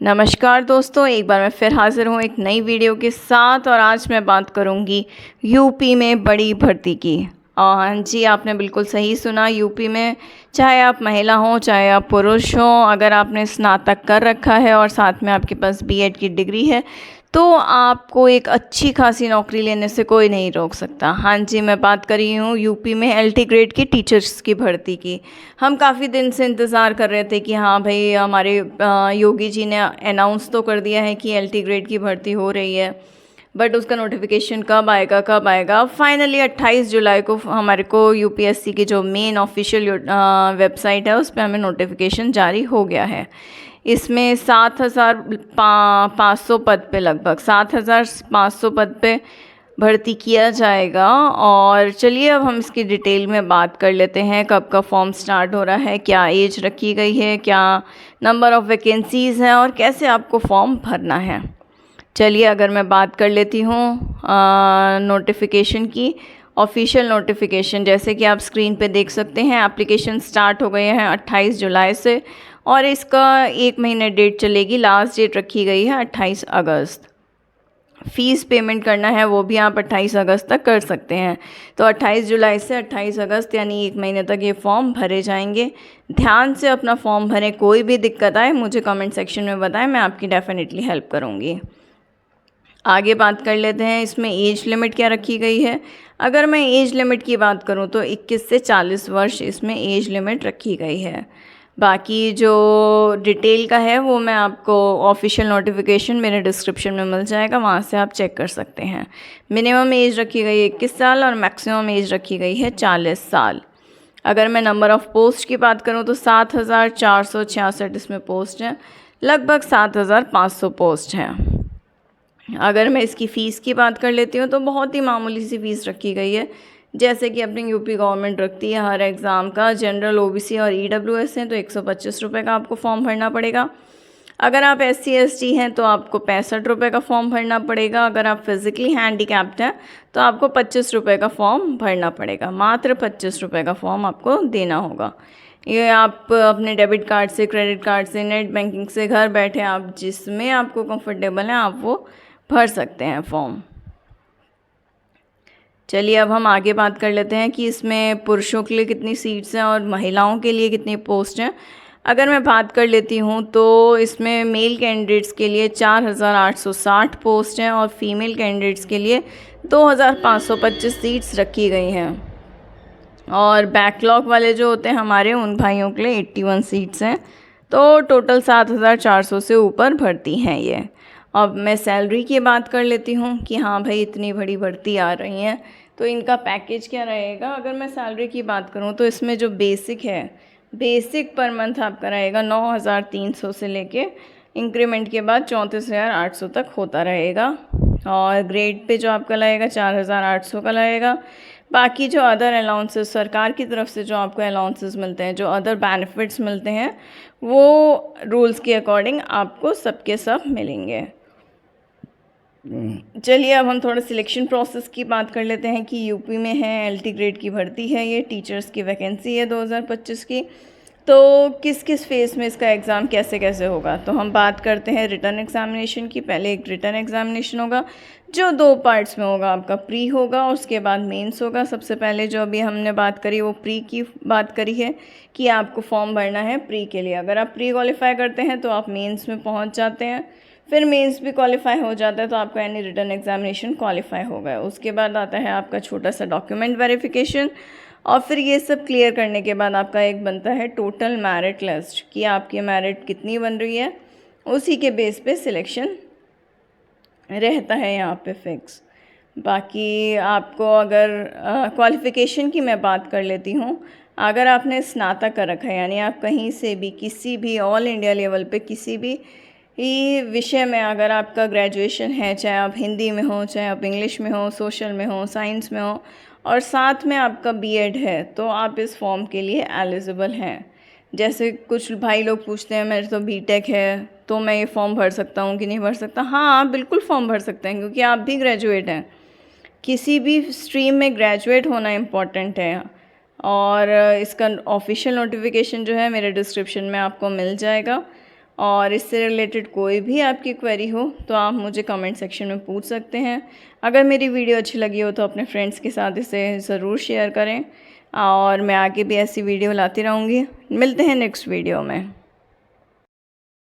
नमस्कार दोस्तों, एक बार मैं फिर हाज़िर हूँ एक नई वीडियो के साथ और आज मैं बात करूँगी यूपी में बड़ी भर्ती की। हाँ जी, आपने बिल्कुल सही सुना। यूपी में चाहे आप महिला हों, चाहे आप पुरुष हों, अगर आपने स्नातक कर रखा है और साथ में आपके पास बीएड की डिग्री है तो आपको एक अच्छी खासी नौकरी लेने से कोई नहीं रोक सकता। हाँ जी, मैं बात कर रही हूँ यूपी में एलटी ग्रेड की टीचर्स की भर्ती की। हम काफ़ी दिन से इंतज़ार कर रहे थे कि हाँ भाई, हमारे योगी जी ने अनाउंस तो कर दिया है कि एलटी ग्रेड की भर्ती हो रही है, बट उसका नोटिफिकेशन कब आएगा। फाइनली 28 जुलाई को हमारे को यूपीएससी की जो मेन ऑफिशियल वेबसाइट है उस पर हमें नोटिफिकेशन जारी हो गया है। इसमें 7,500 पद पे, लगभग 7,500 पद पे भर्ती किया जाएगा। और चलिए अब हम इसकी डिटेल में बात कर लेते हैं। कब का फॉर्म स्टार्ट हो रहा है, क्या एज रखी गई है, क्या नंबर ऑफ़ वैकेंसीज़ हैं और कैसे आपको फॉर्म भरना है। चलिए अगर मैं बात कर लेती हूँ नोटिफिकेशन की। ऑफिशियल नोटिफिकेशन जैसे कि आप स्क्रीन पे देख सकते हैं, एप्लीकेशन स्टार्ट हो गए हैं 28 जुलाई से और इसका 1 महीने डेट चलेगी। लास्ट डेट रखी गई है 28 अगस्त। फ़ीस पेमेंट करना है वो भी आप 28 अगस्त तक कर सकते हैं। तो 28 जुलाई से 28 अगस्त यानी 1 महीने तक ये फॉर्म भरे जाएंगे। ध्यान से अपना फॉर्म भरें। कोई भी दिक्कत आए मुझे कमेंट सेक्शन में बताएं, मैं आपकी डेफिनेटली हेल्प करूँगी। आगे बात कर लेते हैं इसमें एज लिमिट क्या रखी गई है। अगर मैं एज लिमिट की बात करूं तो 21 से 40 वर्ष इसमें एज लिमिट रखी गई है। बाकी जो डिटेल का है वो मैं आपको ऑफिशियल नोटिफिकेशन मेरे डिस्क्रिप्शन में मिल जाएगा, वहाँ से आप चेक कर सकते हैं। मिनिमम एज रखी गई है 21 साल और मैक्सिमम एज रखी गई है 40 साल। अगर मैं नंबर ऑफ़ पोस्ट की बात करूं तो 7,466 इसमें पोस्ट हैं, लगभग 7,500 पोस्ट हैं। अगर मैं इसकी फ़ीस की बात कर लेती हूँ तो बहुत ही मामूली सी फ़ीस रखी गई है, जैसे कि अपनी यूपी गवर्नमेंट रखती है हर एग्ज़ाम का। जनरल, ओबीसी और ईडब्ल्यूएस हैं तो 125 रुपये का आपको फॉर्म भरना पड़ेगा। अगर आप एससी एसटी हैं तो आपको 65 रुपये का फॉर्म भरना पड़ेगा। अगर आप फिज़िकली हैंडीकैप्ड हैं तो आपको 25 रुपये का फॉर्म भरना पड़ेगा। मात्र 25 रुपये का फॉर्म आपको देना होगा। ये आप अपने डेबिट कार्ड से, क्रेडिट कार्ड से, नेट बैंकिंग से घर बैठे आप जिसमें आपको कंफर्टेबल है आप वो भर सकते हैं फॉर्म। चलिए अब हम आगे बात कर लेते हैं कि इसमें पुरुषों के लिए कितनी सीट्स हैं और महिलाओं के लिए कितनी पोस्ट हैं। अगर मैं बात कर लेती हूँ तो इसमें मेल कैंडिडेट्स के लिए 4,860 पोस्ट हैं और फीमेल कैंडिडेट्स के लिए 2,525 सीट्स रखी गई हैं। और बैकलॉग वाले जो होते हैं हमारे, उन भाइयों के लिए 81 सीट्स हैं। तो टोटल 7,400 से ऊपर भर्ती हैं ये। अब मैं सैलरी की बात कर लेती हूँ कि हाँ भाई, इतनी बड़ी भर्ती आ रही हैं तो इनका पैकेज क्या रहेगा। अगर मैं सैलरी की बात करूँ तो इसमें जो बेसिक है, बेसिक पर मंथ आपका रहेगा 9,300 से लेके इंक्रीमेंट के बाद 34,800 तक होता रहेगा। और ग्रेड पे जो आपका लगेगा 4,800 का लगेगा। बाकी जो अदर अलाउंसेस सरकार की तरफ से जो आपको अलाउंसेस मिलते हैं, जो अदर बेनिफिट्स मिलते हैं, वो रूल्स के अकॉर्डिंग आपको सबके सब मिलेंगे। चलिए अब हम थोड़ा सिलेक्शन प्रोसेस की बात कर लेते हैं कि यूपी में है एलटी ग्रेड की भर्ती है, ये टीचर्स की वैकेंसी है 2025 की। तो किस किस फेज़ में इसका एग्ज़ाम कैसे कैसे होगा, तो हम बात करते हैं रिटर्न एग्ज़ामिनेशन की। पहले एक रिटर्न एग्ज़ामिनेशन होगा जो 2 पार्ट्स में होगा। आपका प्री होगा और उसके बाद मेंस होगा। सबसे पहले जो अभी हमने बात करी वो प्री की बात करी है कि आपको फॉर्म भरना है प्री के लिए। अगर आप प्री क्वालिफाई करते हैं तो आप मेंस में पहुंच जाते हैं, फिर मेंस भी क्वालिफाई हो जाता है तो आपका यानी रिटर्न एग्ज़ामिनेशन क्वालिफाई हो गया। उसके बाद आता है आपका छोटा सा डॉक्यूमेंट वेरिफिकेशन और फिर ये सब क्लियर करने के बाद आपका एक बनता है टोटल मेरिट लिस्ट कि आपकी मेरिट कितनी बन रही है। उसी के बेस पे सिलेक्शन रहता है यहाँ पे फिक्स। बाकी आपको अगर क्वालिफ़िकेशन की मैं बात कर लेती हूँ, अगर आपने स्नातक कर रखा है यानी आप कहीं से भी किसी भी ऑल इंडिया लेवल पे किसी भी विषय में अगर आपका ग्रेजुएशन है, चाहे आप हिंदी में हो, चाहे आप इंग्लिश में हो, सोशल में हो, साइंस में हो और साथ में आपका बीएड है, तो आप इस फॉर्म के लिए एलिजिबल हैं। जैसे कुछ भाई लोग पूछते हैं मेरे तो बीटेक है तो मैं ये फॉर्म भर सकता हूँ कि नहीं भर सकता। हाँ, आप बिल्कुल फॉर्म भर सकते हैं क्योंकि आप भी ग्रेजुएट हैं। किसी भी स्ट्रीम में ग्रेजुएट होना इम्पॉर्टेंट है। और इसका ऑफिशियल नोटिफिकेशन जो है मेरे डिस्क्रिप्शन में आपको मिल जाएगा। और इससे रिलेटेड कोई भी आपकी क्वेरी हो तो आप मुझे कमेंट सेक्शन में पूछ सकते हैं। अगर मेरी वीडियो अच्छी लगी हो तो अपने फ्रेंड्स के साथ इसे ज़रूर शेयर करें और मैं आगे भी ऐसी वीडियो लाती रहूँगी। मिलते हैं नेक्स्ट वीडियो में।